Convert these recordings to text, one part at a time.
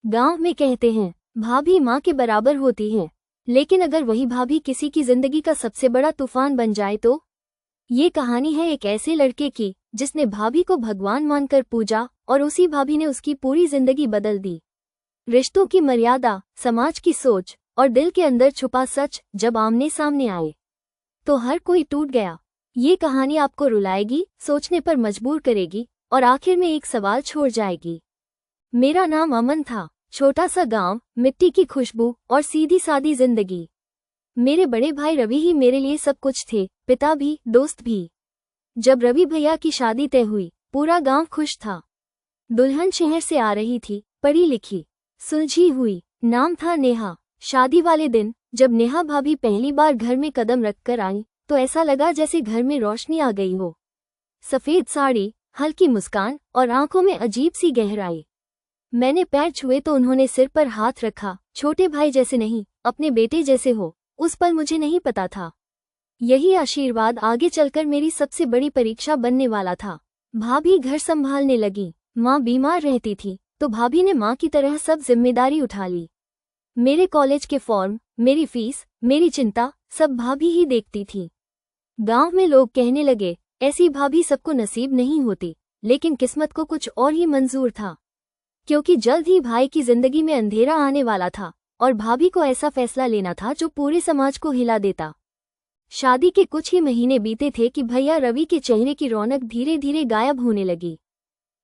गांव में कहते हैं भाभी माँ के बराबर होती है, लेकिन अगर वही भाभी किसी की जिंदगी का सबसे बड़ा तूफान बन जाए तो। ये कहानी है एक ऐसे लड़के की जिसने भाभी को भगवान मानकर पूजा और उसी भाभी ने उसकी पूरी जिंदगी बदल दी। रिश्तों की मर्यादा, समाज की सोच और दिल के अंदर छुपा सच जब आमने सामने आए तो हर कोई टूट गया। ये कहानी आपको रुलाएगी, सोचने पर मजबूर करेगी और आखिर में एक सवाल छोड़ जाएगी। मेरा नाम अमन था। छोटा सा गांव, मिट्टी की खुशबू और सीधी सादी जिंदगी। मेरे बड़े भाई रवि ही मेरे लिए सब कुछ थे, पिता भी, दोस्त भी। जब रवि भैया की शादी तय हुई, पूरा गांव खुश था। दुल्हन शहर से आ रही थी, पढ़ी लिखी, सुलझी हुई। नाम था नेहा। शादी वाले दिन जब नेहा भाभी पहली बार घर में कदम रखकर आई तो ऐसा लगा जैसे घर में रोशनी आ गई हो। सफेद साड़ी, हल्की मुस्कान और आंखों में अजीब सी गहराई। मैंने पैर छुए तो उन्होंने सिर पर हाथ रखा। छोटे भाई जैसे नहीं, अपने बेटे जैसे हो। उस पल मुझे नहीं पता था यही आशीर्वाद आगे चलकर मेरी सबसे बड़ी परीक्षा बनने वाला था। भाभी घर संभालने लगी। माँ बीमार रहती थी तो भाभी ने माँ की तरह सब जिम्मेदारी उठा ली। मेरे कॉलेज के फॉर्म, मेरी फीस, मेरी चिंता सब भाभी ही देखती थी। गांव में लोग कहने लगे ऐसी भाभी सबको नसीब नहीं होती, लेकिन किस्मत को कुछ और ही मंजूर था, क्योंकि जल्द ही भाई की जिंदगी में अंधेरा आने वाला था और भाभी को ऐसा फैसला लेना था जो पूरे समाज को हिला देता। शादी के कुछ ही महीने बीते थे कि भैया रवि के चेहरे की रौनक धीरे धीरे गायब होने लगी।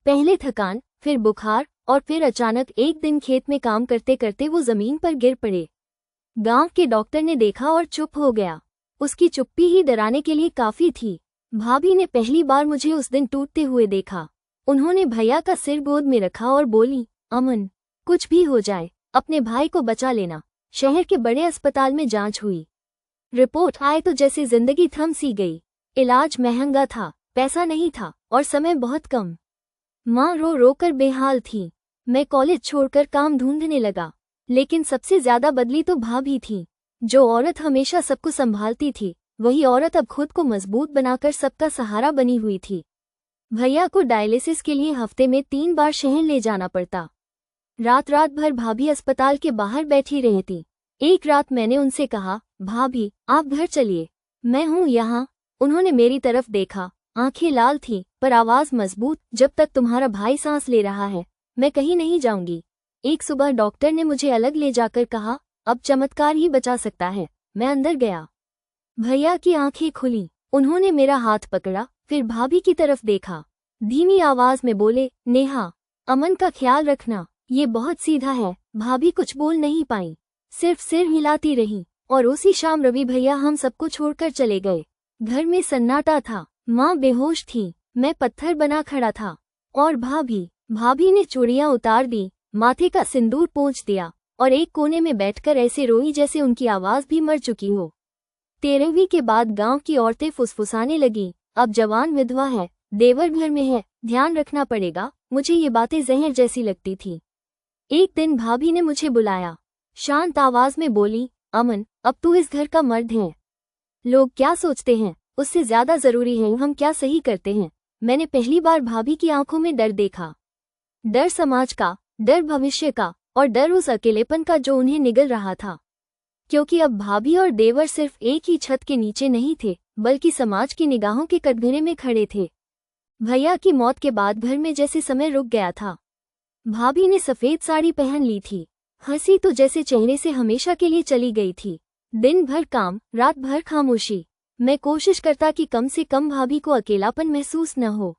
पहले थकान, फिर बुखार और फिर अचानक एक दिन खेत में काम करते करते वो जमीन पर गिर पड़े। गांव के डॉक्टर ने देखा और चुप हो गया। उसकी चुप्पी ही डराने के लिए काफी थी। भाभी ने पहली बार मुझे उस दिन टूटते हुए देखा। उन्होंने भैया का सिर गोद में रखा और बोली, अमन, कुछ भी हो जाए अपने भाई को बचा लेना। शहर के बड़े अस्पताल में जांच हुई। रिपोर्ट आए तो जैसे जिंदगी थम सी गई। इलाज महंगा था, पैसा नहीं था और समय बहुत कम। माँ रो रो कर बेहाल थी। मैं कॉलेज छोड़कर काम ढूंढने लगा, लेकिन सबसे ज्यादा बदली तो भाभी थी। जो औरत हमेशा सबको संभालती थी, वही औरत अब खुद को मजबूत बनाकर सबका सहारा बनी हुई थी। भैया को डायलिसिस के लिए हफ्ते में 3 बार शहर ले जाना पड़ता। रात रात भर भाभी अस्पताल के बाहर बैठी रहती। एक रात मैंने उनसे कहा, भाभी आप घर चलिए, मैं हूँ यहाँ। उन्होंने मेरी तरफ देखा, आंखें लाल थीं पर आवाज मजबूत, जब तक तुम्हारा भाई सांस ले रहा है मैं कहीं नहीं जाऊंगी। एक सुबह डॉक्टर ने मुझे अलग ले जाकर कहा, अब चमत्कार ही बचा सकता है। मैं अंदर गया। भैया की आंखें खुली। उन्होंने मेरा हाथ पकड़ा, फिर भाभी की तरफ देखा। धीमी आवाज में बोले, नेहा, अमन का ख्याल रखना। ये बहुत सीधा है। भाभी कुछ बोल नहीं पाई, सिर्फ सिर हिलाती रही। और उसी शाम रवि भैया हम सबको छोड़कर चले गए। घर में सन्नाटा था। माँ बेहोश थी, मैं पत्थर बना खड़ा था और भाभी ने चूड़ियां उतार दी, माथे का सिंदूर पोंछ दिया और एक कोने में बैठकर ऐसे रोई जैसे उनकी आवाज भी मर चुकी हो। 13वीं के बाद गांव की औरतें फुसफुसाने लगीं, अब जवान विधवा है, देवर घर में है, ध्यान रखना पड़ेगा। मुझे ये बातें जहर जैसी लगती थी। एक दिन भाभी ने मुझे बुलाया। शांत आवाज में बोली, अमन, अब तू इस घर का मर्द है। लोग क्या सोचते हैं उससे ज्यादा जरूरी है हम क्या सही करते हैं। मैंने पहली बार भाभी की आंखों में डर देखा। डर समाज का, डर भविष्य का और डर उस अकेलेपन का जो उन्हें निगल रहा था। क्योंकि अब भाभी और देवर सिर्फ एक ही छत के नीचे नहीं थे, बल्कि समाज की निगाहों के कटघरे में खड़े थे। भैया की मौत के बाद घर में जैसे समय रुक गया था। भाभी ने सफेद साड़ी पहन ली थी। हंसी तो जैसे चेहरे से हमेशा के लिए चली गई थी। दिन भर काम, रात भर खामोशी। मैं कोशिश करता कि कम से कम भाभी को अकेलापन महसूस न हो।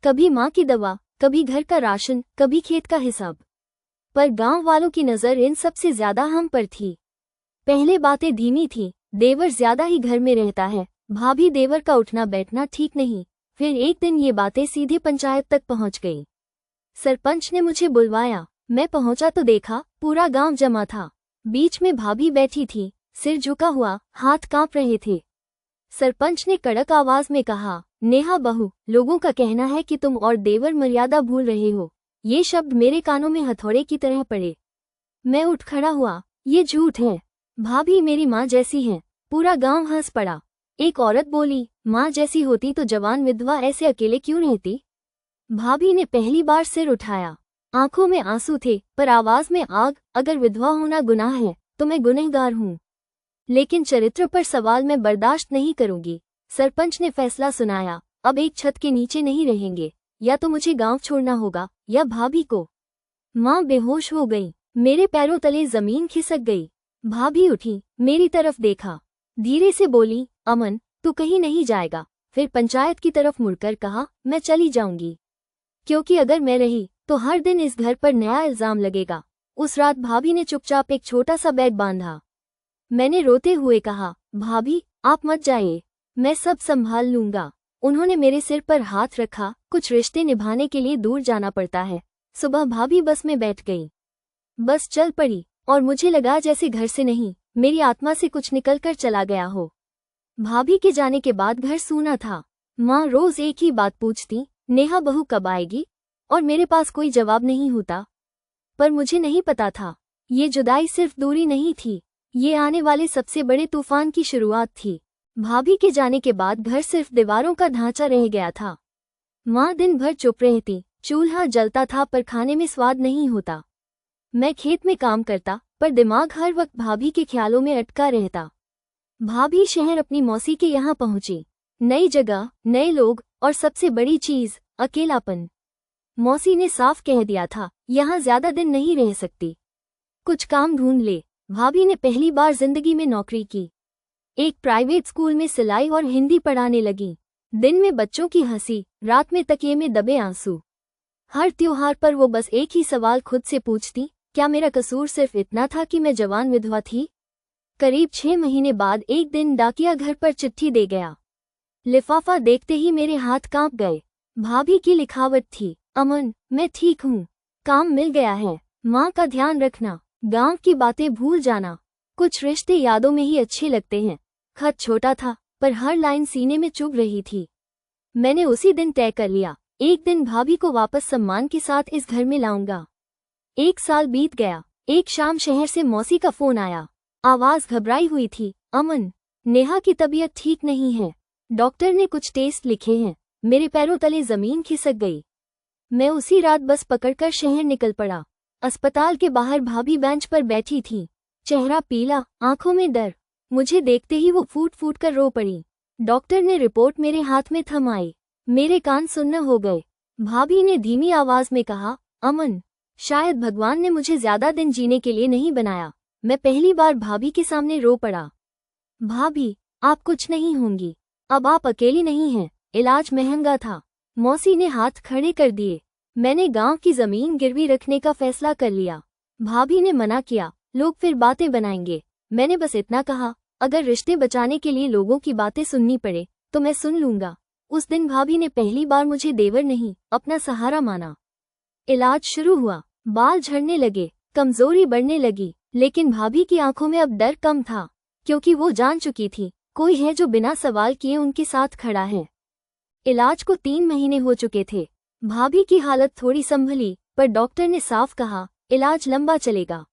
कभी माँ की दवा, कभी घर का राशन, कभी खेत का हिसाब। पर गांव वालों की नजर इन सबसे ज्यादा हम पर थी। पहले बातें धीमी थी, देवर ज्यादा ही घर में रहता है, भाभी देवर का उठना बैठना ठीक नहीं। फिर एक दिन ये बातें सीधे पंचायत तक पहुंच गई। सरपंच ने मुझे बुलवाया। मैं पहुंचा तो देखा पूरा गांव जमा था। बीच में भाभी बैठी थी, सिर झुका हुआ, हाथ कांप रहे थे। सरपंच ने कड़क आवाज में कहा, नेहा बहू, लोगों का कहना है कि तुम और देवर मर्यादा भूल रहे हो। ये शब्द मेरे कानों में हथौड़े की तरह पड़े। मैं उठ खड़ा हुआ। ये झूठ है। भाभी मेरी माँ जैसी है। पूरा गांव हंस पड़ा। एक औरत बोली, माँ जैसी होती तो जवान विधवा ऐसे अकेले क्यों रहती। भाभी ने पहली बार सिर उठाया। आंखों में आंसू थे पर आवाज में आग। अगर विधवा होना गुनाह है तो मैं गुनहगार हूँ, लेकिन चरित्र पर सवाल मैं बर्दाश्त नहीं करूंगी। सरपंच ने फैसला सुनाया, अब एक छत के नीचे नहीं रहेंगे, या तो मुझे गांव छोड़ना होगा या भाभी को। माँ बेहोश हो गई, मेरे पैरों तले जमीन खिसक गई। भाभी उठी, मेरी तरफ देखा, धीरे से बोली, अमन तू कहीं नहीं जाएगा। फिर पंचायत की तरफ मुड़कर कहा, मैं चली जाऊंगी, क्योंकि अगर मैं रही तो हर दिन इस घर पर नया इल्जाम लगेगा। उस रात भाभी ने चुपचाप एक छोटा सा बैग बांधा। मैंने रोते हुए कहा, भाभी आप मत जाइए, मैं सब संभाल लूंगा। उन्होंने मेरे सिर पर हाथ रखा। कुछ रिश्ते निभाने के लिए दूर जाना पड़ता है। सुबह भाभी बस में बैठ गई, बस चल पड़ी और मुझे लगा जैसे घर से नहीं, मेरी आत्मा से कुछ निकलकर चला गया हो। भाभी के जाने के बाद घर सूना था। माँ रोज एक ही बात पूछती, नेहा बहू कब आएगी, और मेरे पास कोई जवाब नहीं होता। पर मुझे नहीं पता था, ये जुदाई सिर्फ दूरी नहीं थी, ये आने वाले सबसे बड़े तूफान की शुरुआत थी। भाभी के जाने के बाद घर सिर्फ दीवारों का ढांचा रह गया था। माँ दिन भर चुप रहती, चूल्हा जलता था पर खाने में स्वाद नहीं होता। मैं खेत में काम करता पर दिमाग हर वक्त भाभी के ख्यालों में अटका रहता। भाभी शहर अपनी मौसी के यहाँ पहुंची। नई जगह, नए लोग और सबसे बड़ी चीज अकेलापन। मौसी ने साफ कह दिया था, यहाँ ज्यादा दिन नहीं रह सकती, कुछ काम ढूंढ ले। भाभी ने पहली बार जिंदगी में नौकरी की। एक प्राइवेट स्कूल में सिलाई और हिंदी पढ़ाने लगी। दिन में बच्चों की हंसी, रात में तकिए में दबे आंसू। हर त्योहार पर वो बस एक ही सवाल खुद से पूछती, क्या मेरा कसूर सिर्फ इतना था कि मैं जवान विधवा थी। करीब 6 महीने बाद एक दिन डाकिया घर पर चिट्ठी दे गया। लिफाफा देखते ही मेरे हाथ कांप गए। भाभी की लिखावट थी, अमन मैं ठीक हूँ, काम मिल गया है, माँ का ध्यान रखना, गांव की बातें भूल जाना, कुछ रिश्ते यादों में ही अच्छे लगते हैं। खत छोटा था पर हर लाइन सीने में चुभ रही थी। मैंने उसी दिन तय कर लिया, एक दिन भाभी को वापस सम्मान के साथ इस घर में लाऊंगा। 1 साल बीत गया। एक शाम शहर से मौसी का फोन आया। आवाज घबराई हुई थी, अमन नेहा की तबीयत ठीक नहीं है, डॉक्टर ने कुछ टेस्ट लिखे हैं। मेरे पैरों तले जमीन खिसक गई। मैं उसी रात बस पकड़कर शहर निकल पड़ा। अस्पताल के बाहर भाभी बेंच पर बैठी थी, चेहरा पीला, आंखों में डर। मुझे देखते ही वो फूट फूट कर रो पड़ी। डॉक्टर ने रिपोर्ट मेरे हाथ में थमाई। मेरे कान सुन्न हो गए। भाभी ने धीमी आवाज में कहा, अमन शायद भगवान ने मुझे ज्यादा दिन जीने के लिए नहीं बनाया। मैं पहली बार भाभी के सामने रो पड़ा। भाभी आप कुछ नहीं होंगी, अब आप अकेली नहीं हैं। इलाज महंगा था। मौसी ने हाथ खड़े कर दिए। मैंने गांव की जमीन गिरवी रखने का फैसला कर लिया। भाभी ने मना किया, लोग फिर बातें बनाएंगे। मैंने बस इतना कहा, अगर रिश्ते बचाने के लिए लोगों की बातें सुननी पड़े तो मैं सुन लूंगा। उस दिन भाभी ने पहली बार मुझे देवर नहीं, अपना सहारा माना। इलाज शुरू हुआ, बाल झड़ने लगे, कमजोरी बढ़ने लगी, लेकिन भाभी की आंखों में अब डर कम था, क्योंकि वो जान चुकी थी कोई है जो बिना सवाल किए उनके साथ खड़ा है। इलाज को 3 महीने हो चुके थे। भाभी की हालत थोड़ी संभली, पर डॉक्टर ने साफ कहा, इलाज लंबा चलेगा।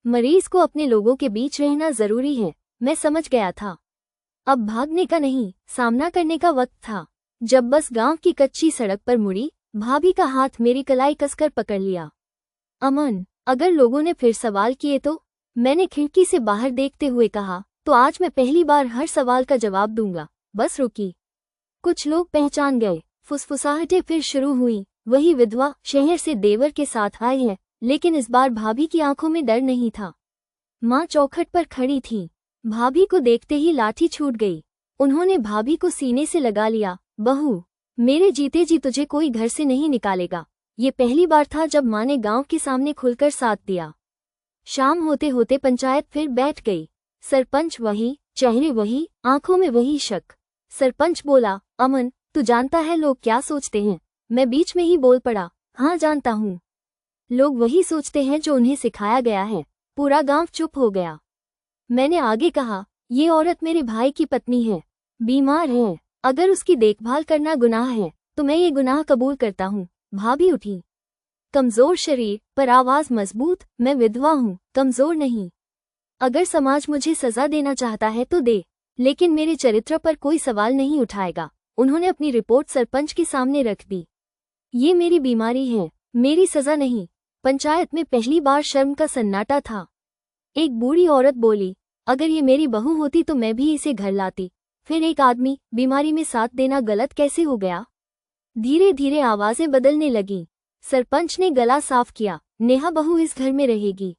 मरीज को अपने लोगों के बीच रहना जरूरी है। मैं समझ गया था, अब भागने का नहीं, सामना करने का वक्त था। जब बस गांव की कच्ची सड़क पर मुड़ी, भाभी का हाथ मेरी कलाई कसकर पकड़ लिया। अमन अगर लोगों ने फिर सवाल किए तो? मैंने खिड़की से बाहर देखते हुए कहा, तो आज मैं पहली बार हर सवाल का जवाब दूंगा। बस रुकी। कुछ लोग पहचान गए। फुसफुसाहटें फिर शुरू हुई, वही विधवा शहर से देवर के साथ आई है। लेकिन इस बार भाभी की आंखों में डर नहीं था। माँ चौखट पर खड़ी थी। भाभी को देखते ही लाठी छूट गई। उन्होंने भाभी को सीने से लगा लिया। बहू, मेरे जीते जी तुझे कोई घर से नहीं निकालेगा। ये पहली बार था जब माँ ने गांव के सामने खुलकर साथ दिया। शाम होते होते पंचायत फिर बैठ गई। सरपंच वही, चेहरे वही, आंखों में वही शक। सरपंच बोला, अमन तू जानता है लोग क्या सोचते हैं? मैं बीच में ही बोल पड़ा, हाँ जानता हूँ। लोग वही सोचते हैं जो उन्हें सिखाया गया है। पूरा गांव चुप हो गया। मैंने आगे कहा, ये औरत मेरे भाई की पत्नी है, बीमार है। अगर उसकी देखभाल करना गुनाह है तो मैं ये गुनाह कबूल करता हूँ। भाभी उठी, कमजोर शरीर पर आवाज मजबूत, मैं विधवा हूँ, कमजोर नहीं। अगर समाज मुझे सजा देना चाहता है तो दे, लेकिन मेरे चरित्र पर कोई सवाल नहीं उठाएगा। उन्होंने अपनी रिपोर्ट सरपंच के सामने रख दी। ये मेरी बीमारी है, मेरी सजा नहीं। पंचायत में पहली बार शर्म का सन्नाटा था। एक बूढ़ी औरत बोली, अगर ये मेरी बहू होती तो मैं भी इसे घर लाती। फिर एक आदमी, बीमारी में साथ देना गलत कैसे हो गया? धीरे धीरे आवाजें बदलने लगीं। सरपंच ने गला साफ किया, नेहा बहू इस घर में रहेगी,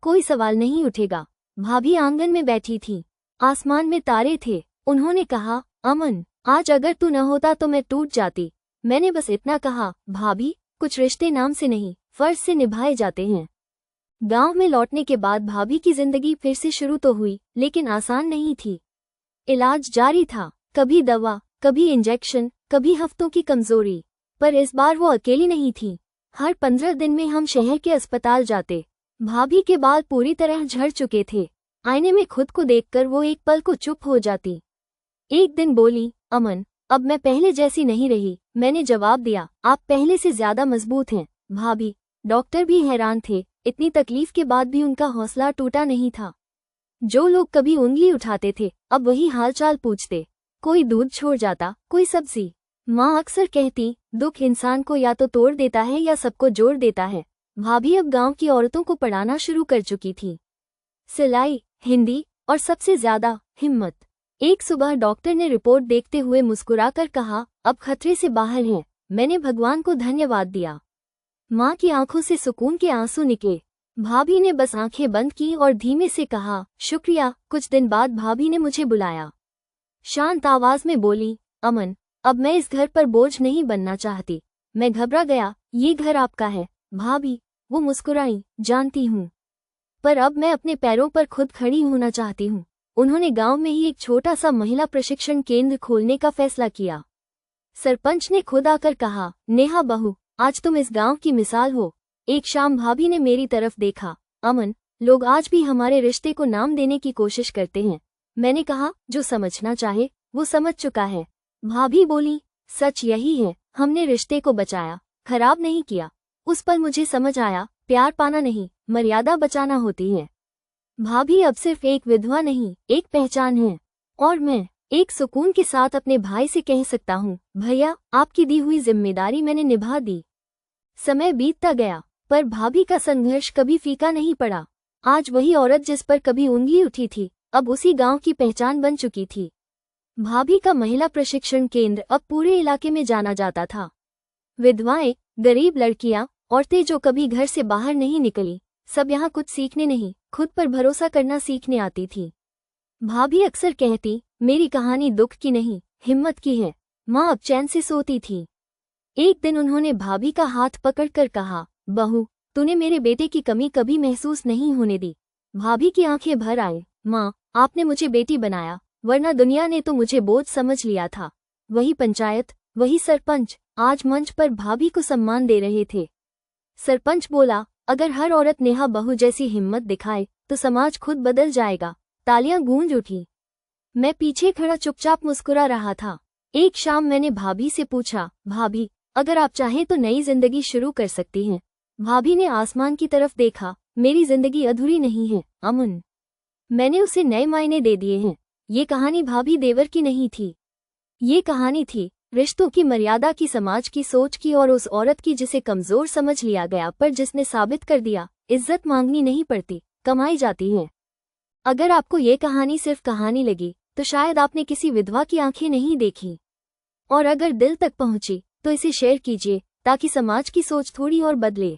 कोई सवाल नहीं उठेगा। भाभी आंगन में बैठी थी, आसमान में तारे थे। उन्होंने कहा, अमन, आज अगर तू न होता तो मैं टूट जाती। मैंने बस इतना कहा, भाभी, कुछ रिश्ते नाम से नहीं, फर्ज से निभाए जाते हैं। गांव में लौटने के बाद भाभी की जिंदगी फिर से शुरू तो हुई, लेकिन आसान नहीं थी। इलाज जारी था, कभी दवा, कभी इंजेक्शन, कभी हफ्तों की कमजोरी। पर इस बार वो अकेली नहीं थी। हर 15 दिन में हम शहर के अस्पताल जाते। भाभी के बाल पूरी तरह झड़ चुके थे। आईने में खुद को देखकर वो एक पल को चुप हो जाती। एक दिन बोली, अमन, अब मैं पहले जैसी नहीं रही। मैंने जवाब दिया, आप पहले से ज्यादा मजबूत हैं। भाभी, डॉक्टर भी हैरान थे। इतनी तकलीफ के बाद भी उनका हौसला टूटा नहीं था। जो लोग कभी उंगली उठाते थे, अब वही हालचाल पूछते। कोई दूध छोड़ जाता, कोई सब्जी। माँ अक्सर कहती, दुख इंसान को या तो तोड़ देता है या सबको जोड़ देता है। भाभी अब गांव की औरतों को पढ़ाना शुरू कर चुकी थी। सिलाई, हिंदी और सबसे ज्यादा हिम्मत। एक सुबह डॉक्टर ने रिपोर्ट देखते हुए मुस्कुराकर कहा, अब खतरे से बाहर हैं। मैंने भगवान को धन्यवाद दिया। माँ की आंखों से सुकून के आंसू निकले। भाभी ने बस आंखें बंद की और धीमे से कहा, शुक्रिया। कुछ दिन बाद भाभी ने मुझे बुलाया। शांत आवाज में बोली, अमन, अब मैं इस घर पर बोझ नहीं बनना चाहती। मैं घबरा गया, ये घर आपका है भाभी। वो मुस्कुराई, जानती हूँ, पर अब मैं अपने पैरों पर खुद खड़ी होना चाहती हूँ। उन्होंने गांव में ही एक छोटा सा महिला प्रशिक्षण केंद्र खोलने का फैसला किया। सरपंच ने खुद आकर कहा, नेहा बहू, आज तुम इस गांव की मिसाल हो। एक शाम भाभी ने मेरी तरफ देखा, अमन, लोग आज भी हमारे रिश्ते को नाम देने की कोशिश करते हैं। मैंने कहा, जो समझना चाहे वो समझ चुका है। भाभी बोली, सच यही है, हमने रिश्ते को बचाया, खराब नहीं किया। उस पल मुझे समझ आया, प्यार पाना नहीं, मर्यादा बचाना होती है। भाभी अब सिर्फ एक विधवा नहीं, एक पहचान है। और मैं एक सुकून के साथ अपने भाई से कह सकता हूँ, भैया, आपकी दी हुई जिम्मेदारी मैंने निभा दी। समय बीतता गया, पर भाभी का संघर्ष कभी फीका नहीं पड़ा। आज वही औरत जिस पर कभी उंगली उठी थी, अब उसी गांव की पहचान बन चुकी थी। भाभी का महिला प्रशिक्षण केंद्र अब पूरे इलाके में जाना जाता था। विधवाएं, गरीब लड़कियां, औरतें जो कभी घर से बाहर नहीं निकली, सब यहाँ कुछ सीखने नहीं, खुद पर भरोसा करना सीखने आती थी। भाभी अक्सर कहती, मेरी कहानी दुख की नहीं, हिम्मत की है। माँ अब चैन से सोती थी। एक दिन उन्होंने भाभी का हाथ पकड़कर कहा, बहू, तूने मेरे बेटे की कमी कभी महसूस नहीं होने दी। भाभी की आंखें भर आए, माँ, आपने मुझे बेटी बनाया, वरना दुनिया ने तो मुझे बोझ समझ लिया था। वही पंचायत, वही सरपंच, आज मंच पर भाभी को सम्मान दे रहे थे। सरपंच बोला, अगर हर औरत नेहा बहू जैसी हिम्मत दिखाए तो समाज खुद बदल जाएगा। तालियां गूंज उठी। मैं पीछे खड़ा चुपचाप मुस्कुरा रहा था। एक शाम मैंने भाभी से पूछा, भाभी, अगर आप चाहें तो नई जिंदगी शुरू कर सकती हैं। भाभी ने आसमान की तरफ देखा, मेरी जिंदगी अधूरी नहीं है अमन, मैंने उसे नए मायने दे दिए हैं। ये कहानी भाभी देवर की नहीं थी, ये कहानी थी रिश्तों की, मर्यादा की, समाज की सोच की, और उस औरत की जिसे कमजोर समझ लिया गया पर जिसने साबित कर दिया, इज्जत मांगनी नहीं पड़ती, कमाई जाती है। अगर आपको ये कहानी सिर्फ कहानी लगी तो शायद आपने किसी विधवा की आंखें नहीं देखी, और अगर दिल तक पहुंची तो इसे शेयर कीजिए ताकि समाज की सोच थोड़ी और बदले।